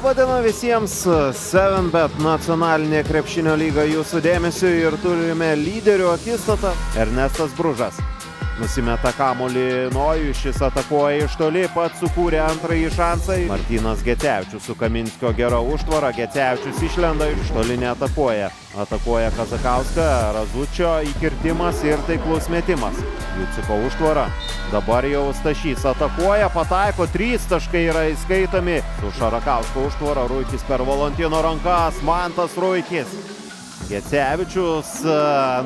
Labadiena visiems, 7bet nacionalinė krepšinio lyga jūsų dėmesiu ir turime lyderių akistatą. Ernestas Bružas nusimeta kamuolį Nojui, šis atakuoja iš toli, pats sukūrė antrąjį šansą. Martynas Gecevičius su Kaminskio gera užtvara, Gecevičius išlenda iš toli neatakuoja. Atakuoja Kazakauską, Razučio įkirtimas ir taiklus metimas. Juciko užtvara. Dabar jau Stašys atakuoja, pataiko, 3 taškai yra įskaitomi. Su Šarakausko užtvara, Ruikis per Valantino rankas, Mantas Ruikis. Gecevičius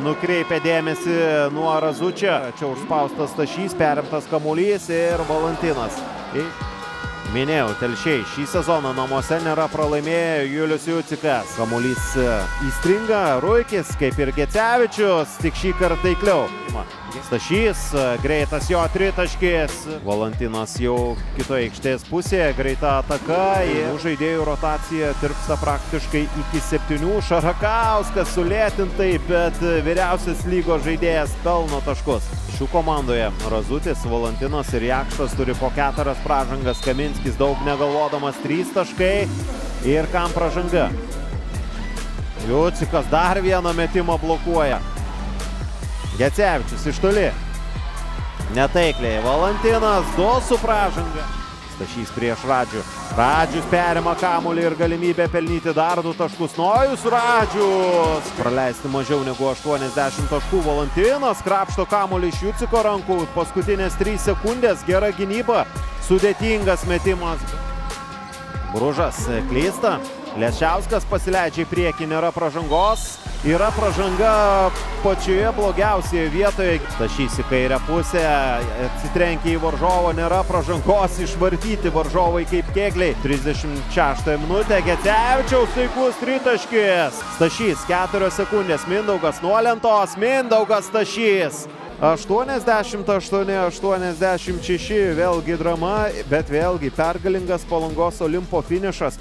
nukreipia dėmesį nuo Razučio. Čia užspaustas Stašys, perimtas kamuolys ir Valantinas. Minėjau, Telšiai šį sezoną namuose nėra pralaimėję, Julius Jucikas. Kamuolys įstringa, Ruikis, kaip ir Gecevičius, tik šį kartą taikliau. Stašys, greitas jo tritaškis. Valantinas jau kitoje aikštės pusėje, greita ataka. Žaidėjų rotacija tirpsta praktiškai iki 7. Šarakauskas sulėtintai, bet vyriausias lygos žaidėjas pelno taškus. Šių komandoje Razutis, Valantinas ir Jakštas turi po 4 pražangas. Kaminskis daug negalvodamas 3 taškai. Ir kam pražanga? Jucikas dar vieną metimą blokuoja. Gecevičius iš toli. Netaikliai. Valantinas 2 su pražanga. Stašys prieš Radžių. Radžius perima kamuolį ir galimybę pelnyti dar 2 taškus. Nojus Radžius. Praleisti mažiau negu 80 taškų. Valantinas krapšto kamuolį iš Juciko rankų. Paskutinės 3 sekundės. Gera gynyba. Sudėtingas metimas. Bružas klysta. Lešiauskas pasileidžia į priekį. Nėra pražangos. Yra pražanga pačioje blogiausioje vietoje. Stašys į kairę pusę, atsitrenkia į varžovą, nėra pražangos, išvartyti varžovai kaip kėgliai. 36 minutė, Gecevičiaus taiklus tritaškis. Stašys, 4 sekundės, Mindaugas nuo lentos, Mindaugas Stašys. 88-86, vėlgi drama, bet vėlgi pergalingas Palangos Olimpo finišas.